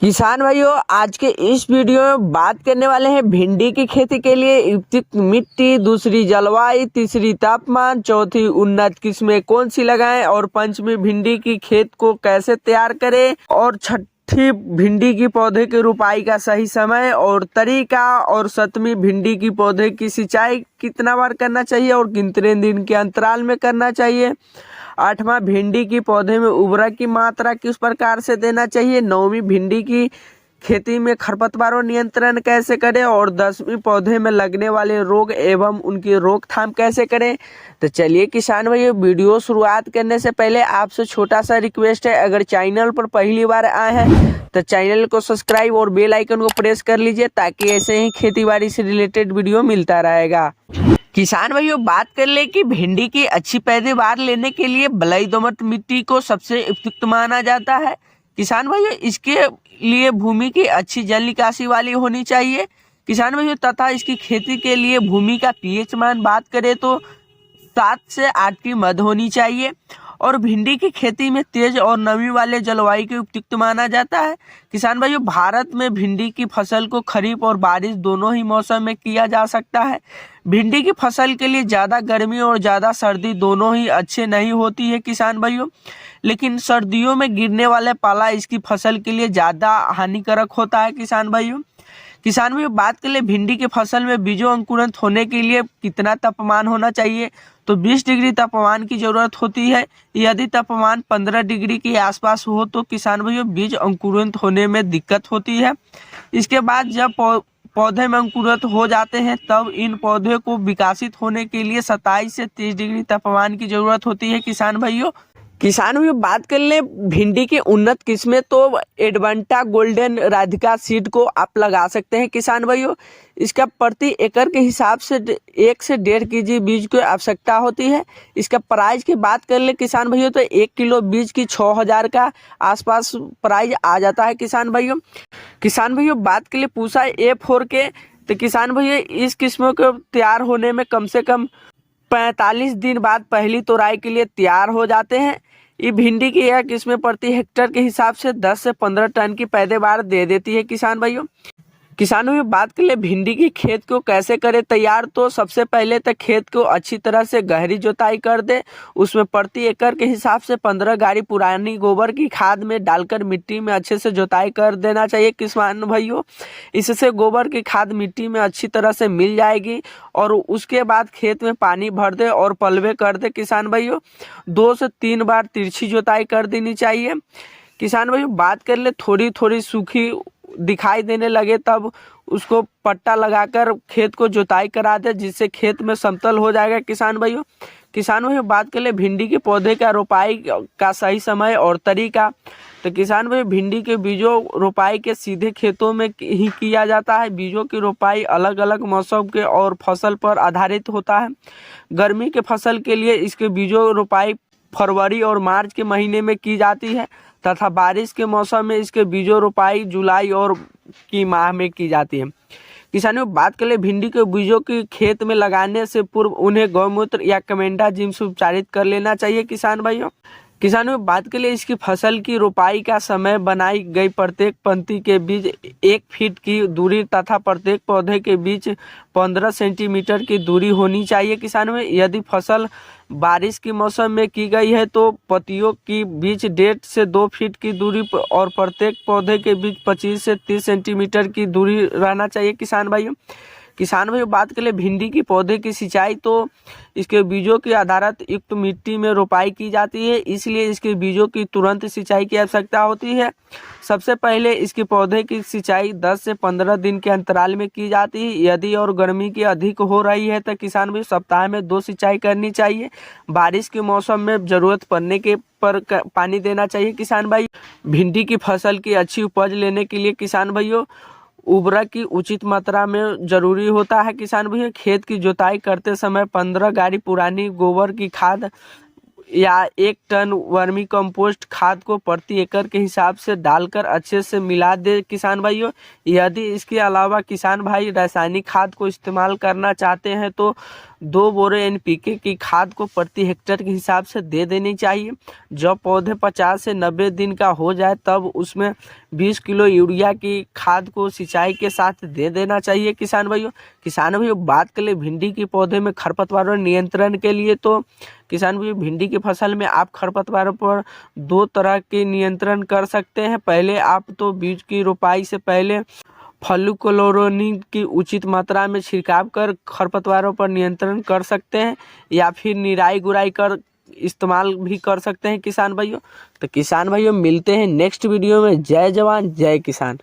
किसान भाइयों, आज के इस वीडियो में बात करने वाले हैं भिंडी की खेती के लिए उपयुक्त मिट्टी, दूसरी जलवायु, तीसरी तापमान, चौथी उन्नत किस्में कौन सी लगाएं और पंचमी भिंडी की खेत को कैसे तैयार करें और छठी भिंडी की पौधे की रुपाई का सही समय और तरीका और सतमी भिंडी की पौधे की सिंचाई कितना बार करना चाहिए और कितने दिन के अंतराल में करना चाहिए। आठवां, भिंडी की पौधे में उर्वरक की मात्रा किस प्रकार से देना चाहिए। नौवीं, भिंडी की खेती में खरपतवारों नियंत्रण कैसे करें और 10वीं, पौधे में लगने वाले रोग एवं उनकी रोकथाम कैसे करें। तो चलिए किसान भाइयों, वीडियो शुरुआत करने से पहले आपसे छोटा सा रिक्वेस्ट है, अगर चैनल पर पहली बार आए हैं तो चैनल को सब्सक्राइब और बेल आइकन को प्रेस कर लीजिए ताकि ऐसे ही खेतीबाड़ी से रिलेटेड वीडियो मिलता रहेगा। किसान भाइयों, बात कर ले कि भिंडी की अच्छी पैदावार लेने के लिए बलुई दोमट मिट्टी को सबसे उपयुक्त माना जाता है। किसान भाइयों, इसके लिए भूमि की अच्छी जल निकासी वाली होनी चाहिए। किसान भाइयों, तथा इसकी खेती के लिए भूमि का पीएच मान बात करें तो 7 से 8 की मध्य होनी चाहिए और भिंडी की खेती में तेज और नमी वाले जलवायु के उपयुक्त माना जाता है। किसान भाइयों, भारत में भिंडी की फसल को खरीफ और बारिश दोनों ही मौसम में किया जा सकता है। भिंडी की फसल के लिए ज़्यादा गर्मी और ज़्यादा सर्दी दोनों ही अच्छे नहीं होती है किसान भाइयों, लेकिन सर्दियों में गिरने वाला पाला इसकी फसल के लिए ज़्यादा हानिकारक होता है। किसान भाइयों, बात कर ले भिंडी के फसल में बीजों अंकुरण होने के लिए कितना तापमान होना चाहिए, तो 20 डिग्री तापमान की जरूरत होती है। यदि तापमान 15 डिग्री के आसपास हो तो किसान भाइयों बीज अंकुरित होने में दिक्कत होती है। इसके बाद जब पौधे में अंकुरित हो जाते हैं तब इन पौधे को विकसित होने के लिए 27 से 30 डिग्री तापमान की जरूरत होती है। किसान भाइयों, बात कर ले भिंडी की उन्नत किस्में तो एडवांटा गोल्डन राधिका सीड को आप लगा सकते हैं। किसान भाइयों, इसका प्रति एकड़ के हिसाब से 1 से 1.5 केजी बीज की आवश्यकता होती है। इसका प्राइस की बात कर ले किसान भाइयों तो 1 किलो बीज की 6000 का आसपास प्राइस आ जाता है। किसान भाइयों, बात कर ले पूसा A4 के, तो किसान भाइयों इस किस्मों को तैयार होने में कम से कम 45 दिन बाद पहली तोड़ाई के लिए तैयार हो जाते हैं। ये भिंडी की यह किस्में प्रति हेक्टेयर के हिसाब से 10 से 15 टन की पैदावार दे देती है। किसान भाइयों, बात कर ले भिंडी की खेत को कैसे करें तैयार, तो सबसे पहले तक खेत को अच्छी तरह से गहरी जोताई कर दे। उसमें प्रति एकड़ के हिसाब से 15 गाड़ी पुरानी गोबर की खाद में डालकर मिट्टी में अच्छे से जोताई कर देना चाहिए। किसान भाइयों, इससे गोबर की खाद मिट्टी में अच्छी तरह से मिल जाएगी और उसके बाद खेत में पानी भर दे और पलवे कर दे। किसान भाइयों, 2 से 3 बार तिरछी जोताई कर देनी चाहिए। किसान भाइयों, बात कर ले थोड़ी थोड़ी सूखी दिखाई देने लगे तब उसको पट्टा लगाकर खेत को जोताई करा दे, जिससे खेत में समतल हो जाएगा। किसान भाइयों, बात कर ले भिंडी के पौधे का रोपाई का सही समय और तरीका, तो किसान भाई भिंडी के बीजों रोपाई के सीधे खेतों में ही किया जाता है। बीजों की रोपाई अलग अलग मौसम के और फसल पर आधारित होता है। गर्मी के फसल के लिए इसके बीजों रोपाई फरवरी और मार्च के महीने में की जाती है तथा बारिश के मौसम में इसके बीजों रोपाई जुलाई और की माह में की जाती है। किसानों, बात कर ले भिंडी के बीजों की खेत में लगाने से पूर्व उन्हें गौमूत्र या कमेंडाजिम से उपचारित कर लेना चाहिए। किसानों, बात के लिए इसकी फसल की रोपाई का समय बनाई गई प्रत्येक पंक्ति के बीच 1 फीट की दूरी तथा प्रत्येक पौधे के बीच 15 सेंटीमीटर की दूरी होनी चाहिए। किसानों, यदि फसल बारिश के मौसम में की गई है तो पत्तियों के बीच 1.5 से 2 फीट की दूरी और प्रत्येक पौधे के बीच 25 से 30 सेंटीमीटर की दूरी रहना चाहिए। किसान भाइयों, बात कर ले भिंडी की पौधे की सिंचाई तो इसके बीजों के आधारित युक्त मिट्टी में रोपाई की जाती है, इसलिए इसके बीजों की तुरंत सिंचाई की आवश्यकता होती है। सबसे पहले इसके पौधे की सिंचाई 10 से 15 दिन के अंतराल में की जाती है। यदि और गर्मी की अधिक हो रही है तो किसान भी सप्ताह में 2 सिंचाई करनी चाहिए। बारिश के मौसम में जरूरत पड़ने के पर पानी देना चाहिए। किसान भाई, भिंडी की फसल की अच्छी उपज लेने के लिए किसान भाइयों उर्वरक की उचित मात्रा में जरूरी होता है। किसान भाइयों, खेत की जुताई करते समय 15 गाड़ी पुरानी गोबर की खाद या 1 टन वर्मी कंपोस्ट खाद को प्रति एकड़ के हिसाब से डालकर अच्छे से मिला दे। किसान भाइयों, यदि इसके अलावा किसान भाई रासायनिक खाद को इस्तेमाल करना चाहते हैं तो 2 बोरे NPK की खाद को प्रति हेक्टेयर के हिसाब से दे देनी चाहिए। जब पौधे 50 से 90 दिन का हो जाए तब उसमें 20 किलो यूरिया की खाद को सिंचाई के साथ दे देना चाहिए। किसान भाइयों बात कर ले भिंडी के पौधे में खरपतवार नियंत्रण के लिए, तो किसान भाइयों भिंडी की फसल में आप खरपतवारों पर 2 तरह के नियंत्रण कर सकते हैं। पहले आप तो बीज की रोपाई से पहले फ्लुक्लोरोनिन की उचित मात्रा में छिड़काव कर खरपतवारों पर नियंत्रण कर सकते हैं, या फिर निराई गुड़ाई कर इस्तेमाल भी कर सकते हैं किसान भाइयों। तो किसान भाइयों मिलते हैं नेक्स्ट वीडियो में। जय जवान जय किसान।